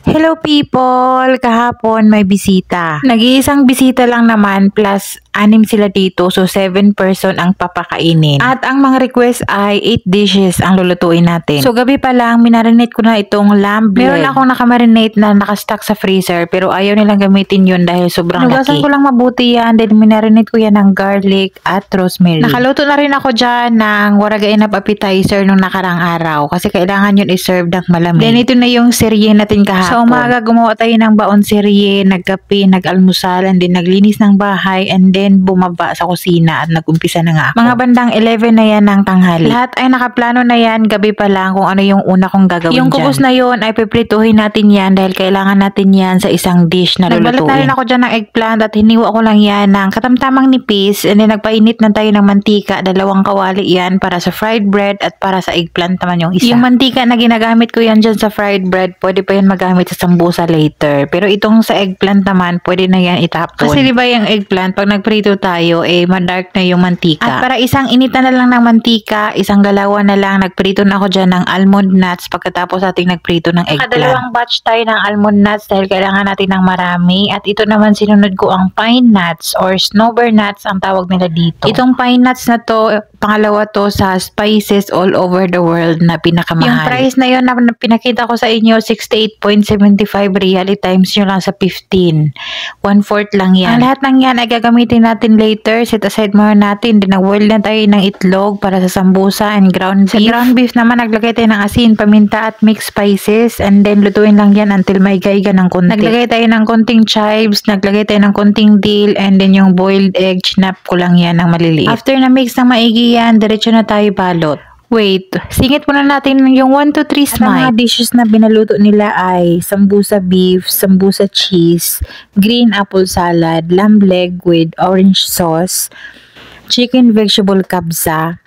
Hello people! Kahapon may bisita. Nag-iisang bisita lang naman plus 6 sila dito, so 7 person ang papakainin. At ang mga request ay 8 dishes ang lulutuin natin. So gabi pa lang, minarinate ko na itong lamb leg. Meron akong nakamarinate na nakastock sa freezer pero ayaw nilang gamitin yun dahil sobrang laki. Nugasan ko lang mabuti yan, then minarinate ko yan ng garlic at rosemary. Nakaluto na rin ako dyan ng waragainap appetizer nung nakarang araw kasi kailangan yun i-serve ng malamig. Then ito na yung serye natin kahapon. Sa umaga gumawa tayo ng baon serye, nagkape, nag-almusal, and then naglinis ng bahay, and then bumaba sa kusina at nag-umpisa na nga ako. Mga bandang 11 na yan ng tanghali. Lahat ay nakaplano na yan, gabi pa lang kung ano yung una kong gagawin yung dyan. Yung kubos na yon ay piprituhin natin yan dahil kailangan natin yan sa isang dish na lulutuin. Nagbalat na rin ako dyan ng eggplant at hiniwa ko lang yan ng katamtamang nipis, and then nagpainit na tayo ng mantika, 2 kawali yan para sa fried bread at para sa eggplant naman yung isa. Yung mantika na ginagamit ko yan dyan sa fried bread, pwede pa yan magamit sa sambusa later. Pero itong sa eggplant naman, pwede na yan itapon. Kasi diba yung eggplant, pag nagprito tayo, madark na yung mantika. At para isang initan na lang ng mantika, isang galawan na lang, nagprito na ako dyan ng almond nuts pagkatapos ating nagprito ng eggplant. Dalawang batch tayo ng almond nuts dahil kailangan natin ng marami. At ito naman sinunod ko ang pine nuts or snowbird nuts ang tawag nila dito. Itong pine nuts na to, pangalawa to sa spices all over the world na pinakamahal. Yung price na yun na pinakita ko sa inyo, 68.75 real, times nyo lang sa 15. 1/4 lang yan. Ang lahat ng yan ay gagamitin natin later. Set aside muna natin. Dinag-boil na tayo ng itlog para sa sambusa and ground beef. Sa ground beef naman, naglagay tayo ng asin, paminta at mixed spices, and then lutuin lang yan until maiga-iga ng konti. Naglagay tayo ng konting chives, naglagay tayo ng konting dill, and then yung boiled egg, chinap ko lang yan ng maliliit. After na mix ng maigi yan, diretso na tayo balot. Wait, singit muna natin yung 1, 2, 3 smile. Ang mga dishes na binaluto nila ay sambusa beef, sambusa cheese, green apple salad, lamb leg with orange sauce, chicken vegetable kabsa,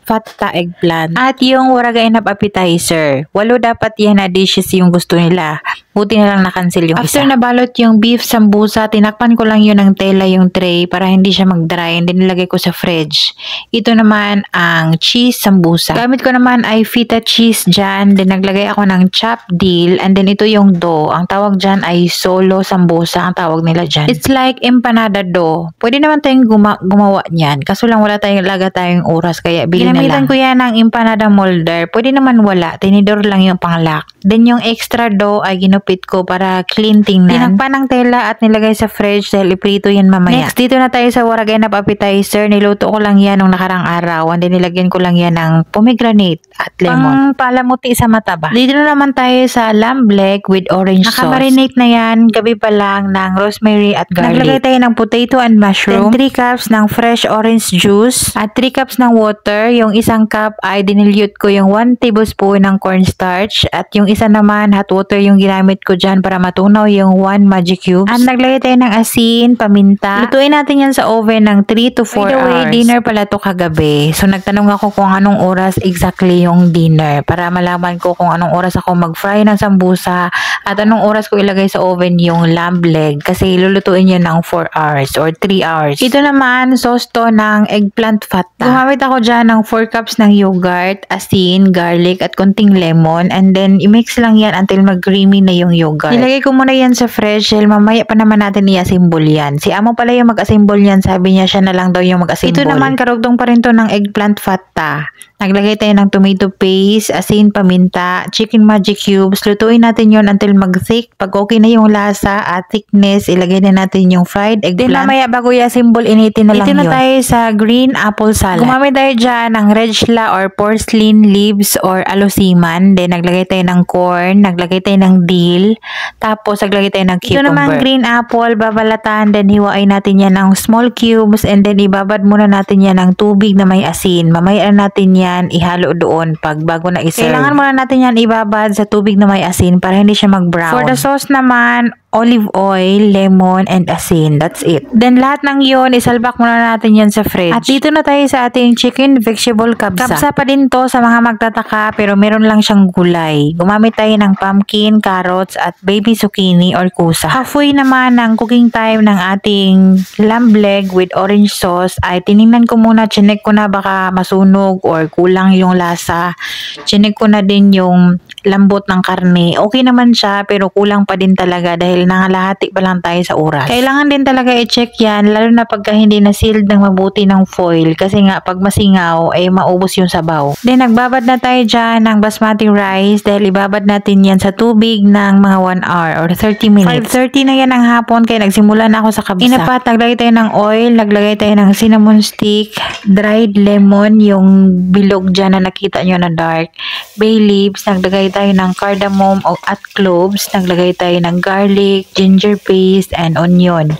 fatta eggplant, at yung waragainap appetizer. 8 dapat yan na dishes yung gusto nila. Buti na lang na-cancel yung isa. After nabalot yung beef sambusa, tinakpan ko lang yun ng tela yung tray para hindi siya mag-dry, and then nilagay ko sa fridge. Ito naman ang cheese sambusa. Gamit ko naman ay feta cheese dyan, then naglagay ako ng chopped dill, and then ito yung dough. Ang tawag dyan ay solo sambusa, ang tawag nila dyan. It's like empanada dough. Pwede naman tayong gumawa niyan, kaso lang wala tayong oras, kaya bilhin na lang. Ginamitan ko yan ng empanada molder. Pwede naman wala, tinidor lang yung panglak. Then yung extra dough ay ginupit ko para clean tingnan. Tinakpan ng tela at nilagay sa fridge dahil iprito yan mamaya. Next, dito na tayo sa waragainap appetizer. Niluto ko lang yan nung nakarang araw, and then nilagyan ko lang yan ng pomegranate at lemon. Palamuti sa mata ba? Dito na naman tayo sa lamb leg with orange sauce. Nakamarinate na yan, gabi pa lang, ng rosemary at garlic. Naglagay tayo ng potato and mushroom. Then 3 cups ng fresh orange juice at 3 cups ng water. Yung isang cup ay dinilute ko yung 1 tablespoon ng cornstarch, at yung isa naman hot water yung ginamit ko dyan para matunaw yung 1 magic cubes. At naglagay tayo ng asin, paminta. Lutuin natin yan sa oven ng 3 to 4 hours. By the way, dinner pala to kagabi. So nagtanong ako kung anong oras exactly yung dinner para malaman ko kung anong oras ako mag-fry ng sambusa at anong oras ko ilagay sa oven yung lamb leg kasi lulutuin yan ng 4 hours or 3 hours. Ito naman, sauce to ng eggplant fatta. Gumamit ako dyan ng 4 cups ng yogurt, asin, garlic, at konting lemon, and then i-mix lang yan until mag-creamy na yung yogurt. Nilagay ko muna yan sa fridge dahil mamaya pa naman natin i-assemble yan. Si amo pala yung mag-assemble yan, sabi niya siya na lang daw yung mag-assemble. Ito naman, karugtong pa rin to ng eggplant fatta. Naglagay tayo ng tomato paste, asin, paminta, chicken magic cubes. Lutuin natin yon until mag-thick. Pag okay na yung lasa at thickness, ilagay na natin yung fried eggplant. Then mamaya bago i-assemble, initin na lang yun. Ito na tayo sa green apple salad. Gumamit tayo dyan ng red shla or porcelain leaves or alosiman. Then naglagay tayo ng corn, naglagay tayo ng dill, tapos naglagay tayo ng cucumber. Ito naman green apple, babalatan, then hiwain natin yan ng small cubes, and then ibabad muna natin yan ng tubig na may asin. Mamaya natin yan ihalo doon pag bago na iserve. Kailangan muna natin yan ibabad sa tubig na may asin para hindi siya mag-brown. For the sauce naman, olive oil, lemon, and asin. That's it. Then lahat ng yon isalbak muna natin yan sa fridge. At dito na tayo sa ating chicken vegetable kabsa. Kabsa pa din to sa mga magtataka pero meron lang siyang gulay. Gumamit tayo ng pumpkin, carrots, at baby zucchini or kusa. Halfway naman ng cooking time ng ating lamb leg with orange sauce ay tiningnan ko muna, chinek ko na baka masunog or kulang yung lasa. Chinek ko na din yung lambot ng karne. Okay naman siya pero kulang pa din talaga dahil nangalahati pa lang tayo sa oras. Kailangan din talaga i-check yan lalo na pagka hindi na sealed ng mabuti ng foil kasi nga pag masingaw ay maubos yung sabaw. Then nagbabad na tayo dyan ng basmati rice dahil ibabad natin yan sa tubig ng mga 1 hour or 30 minutes. 5:30 na yan ng hapon kaya nagsimula na ako sa kabsa. Inapat, naglagay tayo ng oil, naglagay tayo ng cinnamon stick, dried lemon, yung bilog dyan na nakita nyo na dark, bay leaves, naglagay tayo ng cardamom at cloves, naglagay tayo ng garlic, ginger paste, and onion.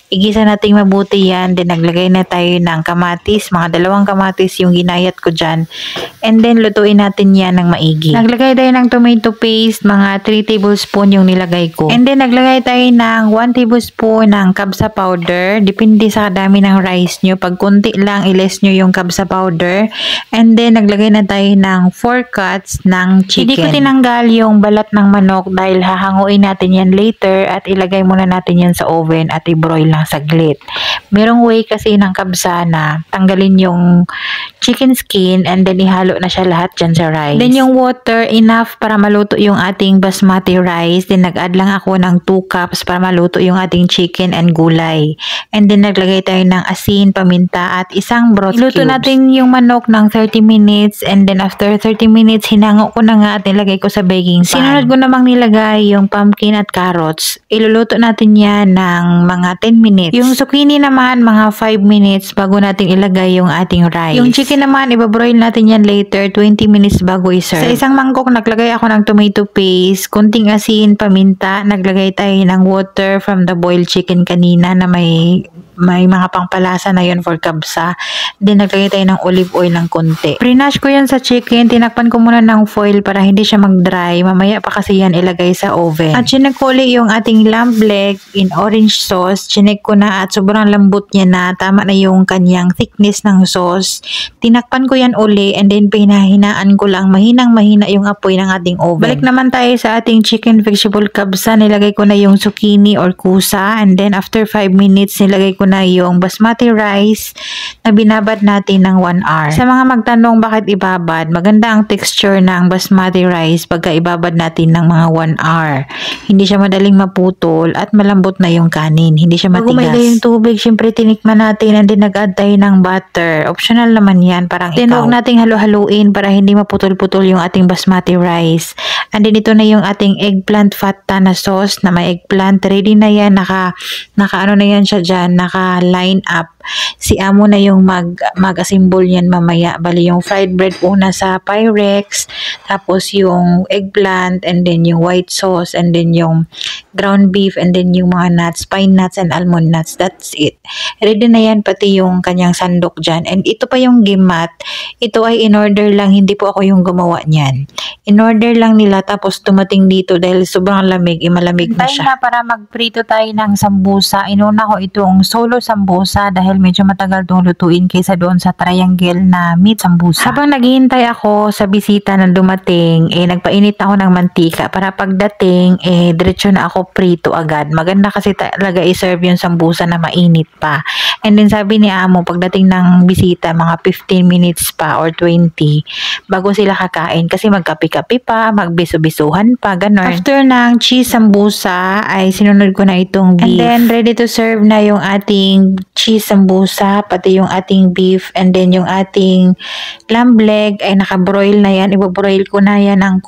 Igisa natin mabuti yan, then naglagay na tayo ng kamatis, mga 2 kamatis yung ginayat ko dyan, and then lutuin natin yan ng maigi. Naglagay tayo ng tomato paste, mga 3 tablespoon yung nilagay ko, and then naglagay tayo ng 1 tablespoon ng kabsa powder, depende sa kadami ng rice nyo, pag kunti lang iles nyo yung kabsa powder, and then naglagay na tayo ng 4 cuts ng chicken. Hindi ko tinanggal yung balat ng manok dahil hahanguin natin yan later at ilagay muna natin yan sa oven at i-broil lang saglit. Merong way kasi ng kabsa na tanggalin yung chicken skin and then ihalo na siya lahat dyan sa rice. Then yung water enough para maluto yung ating basmati rice. Then nag-add lang ako ng 2 cups para maluto yung ating chicken and gulay. And then naglagay tayo ng asin, paminta at isang broth cubes. Iluto natin yung manok ng 30 minutes and then after 30 minutes hinango ko na nga at nilagay ko sa baking pan. Sinunod ko namang nilagay yung pumpkin at carrots. Iluluto natin yan ng mga 10 minutes. Yung zucchini naman mga 5 minutes bago natin ilagay yung ating rice. Yung chicken naman ibabroil natin yan later 20 minutes bago i-serve. Sa isang mangkok naglagay ako ng tomato paste, kunting asin, paminta, naglagay tayo ng water from the boiled chicken kanina na may mga pangpalasa na yun for kabsa. Then naglagay tayo ng olive oil ng konti. Pre-nash ko yan sa chicken. Tinakpan ko muna ng foil para hindi siya mag-dry. Mamaya pa kasi yan ilagay sa oven. At chinek ko ulit yung ating lamb leg in orange sauce. Chinek ko na at sobrang lambot niya na. Tama na yung kanyang thickness ng sauce. Tinakpan ko yan uli and then pinahinaan ko lang mahinang-mahina yung apoy ng ating oven. Balik naman tayo sa ating chicken vegetable kabsa. Nilagay ko na yung zucchini or kusa and then after 5 minutes nilagay ko na yung basmati rice na binabad natin ng 1 hour. Sa mga magtanong bakit ibabad, maganda ang texture ng basmati rice pagka ibabad natin ng mga 1 hour. Hindi siya madaling maputol at malambot na yung kanin. Hindi siya matigas. Bago may yung tubig, syempre tinikman natin and then nag-add tayo ng butter. Optional naman yan, parang then ikaw. Huwag nating halo-haluin para hindi maputol-putol yung ating basmati rice. And then ito na yung ating eggplant fata na sauce na may eggplant. Ready na yan, naka ano na yan siya dyan, naka-line up. Si Amo na yung mag-assemble yan mamaya. Bali yung fried bread una sa Pyrex, tapos yung eggplant, and then yung white sauce, and then yung ground beef, and then yung mga nuts, pine nuts and almond nuts. That's it. Ready na yan, pati yung kanyang sandok dyan. And ito pa yung gimat. Ito ay in-order lang, hindi po ako yung gumawa niyan. In-order lang nila tapos tumating dito dahil sobrang lamig, malamig na siya. Na para magprito tayo ng sambusa. Inuna ko itong solo sambusa dahil medyo matagal itong lutuin kaysa doon sa triangle na meat sambusa. Habang naghihintay ako sa bisita na dumating, nagpainit ako ng mantika para pagdating, diretso na ako prito agad. Maganda kasi talaga i-serve yung sambusa na mainit pa. And then sabi ni Amo, pagdating ng bisita, mga 15 minutes pa or 20 bago sila kakain kasi magkapi-kapi pa, magbiso-bisuhan pa, gano'n. After ng cheese sambusa, ay sinunod ko na itong beef. And then ready to serve na yung ating cheese sambusa, pati yung ating beef, and then yung ating lamb leg ay nakabroil na yan. Ibabroil ko na yan ng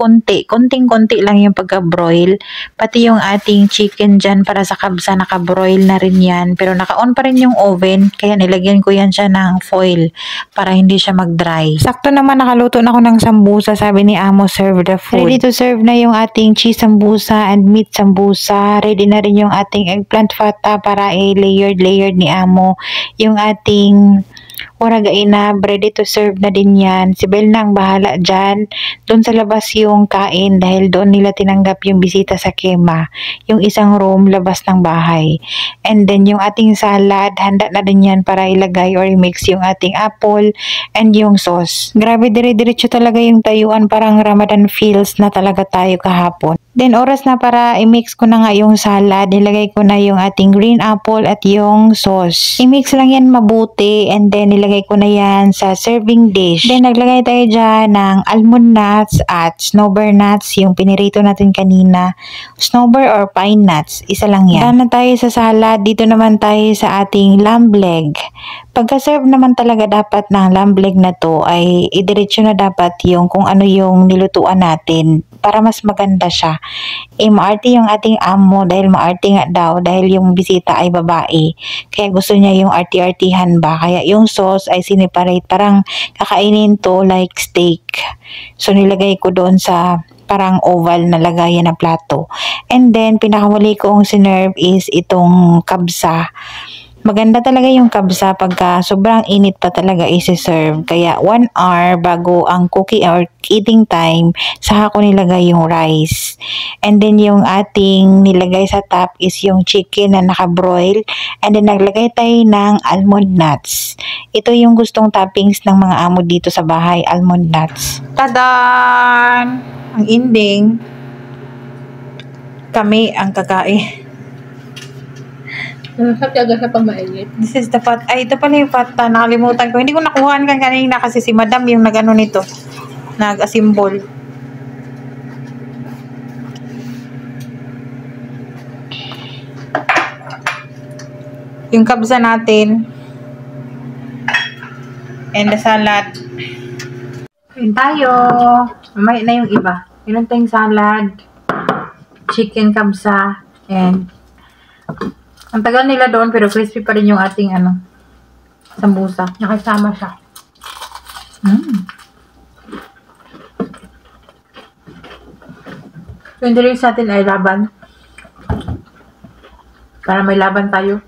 konting-konti lang yung pagka-broil. Pati yung ating chicken dyan para sa kabsa, nakabroil na rin yan. Pero naka-on pa rin yung oven, kaya nilagyan ko yan siya ng foil para hindi siya mag-dry. Sakto naman nakaluto na ako ng sambusa. Sabi ni Amo, serve the food. Ready to serve na yung ating cheese sambusa and meat sambusa. Ready na rin yung ating eggplant fata para layered ni Amo. Yung ating waragaina, ready to serve na din yan. Si Bel na ang bahala dyan. Doon sa labas yung kain dahil doon nila tinanggap yung bisita sa Kema. Yung isang room, labas ng bahay. And then yung ating salad, handa na din yan para ilagay or i-mix yung ating apple and yung sauce. Grabe, dire-diretso talaga yung tayuan. Parang Ramadan feels na talaga tayo kahapon. Then oras na para i-mix ko na nga yung salad. Nilagay ko na yung ating green apple at yung sauce. I-mix lang yan mabuti and then nilagay ko na yan sa serving dish. Then naglagay tayo dyan ng almond nuts at snowbird nuts, yung pinirito natin kanina. Snowbird or pine nuts, isa lang yan. Daan na tayo sa salad. Dito naman tayo sa ating lamb leg. Pagka-serve naman talaga dapat ng lamb leg na to ay idiretso na dapat yung kung ano yung nilutuan natin para mas maganda siya. Maarte yung ating amo dahil maarte nga daw dahil yung bisita ay babae. Kaya gusto niya yung arti-artihan ba. Kaya yung sauce ay siniparate. Parang kakainin to like steak. So nilagay ko doon sa parang oval na lagayan na plato. And then pinakahuli kong sinerve is itong kabsa. Maganda talaga yung kabsa pagka sobrang init pa talaga isi-serve. Kaya 1 hour bago ang cooking or eating time, saka ko nilagay yung rice. And then yung ating nilagay sa top is yung chicken na naka-broil. And then naglagay tayo ng almond nuts. Ito yung gustong toppings ng mga amo dito sa bahay, almond nuts. Tadan! Ang ending, kami ang kakain. Talaga sa pamainit. This is the pot. Ay, ito pala yung pata. Nakalimutan ko. Hindi ko nakuhaan kanina kasi si madam yung nag-ano nito. Nag-assemble. Yung kabsa natin. And the salad. Yun tayo. Mamaya na yung iba. Yun tayong salad. Chicken kabsa. And ang tagal nila doon pero crispy pa rin yung ating sambusa. Nakasama siya. Yung delivery sa atin ay laban. Para may laban tayo.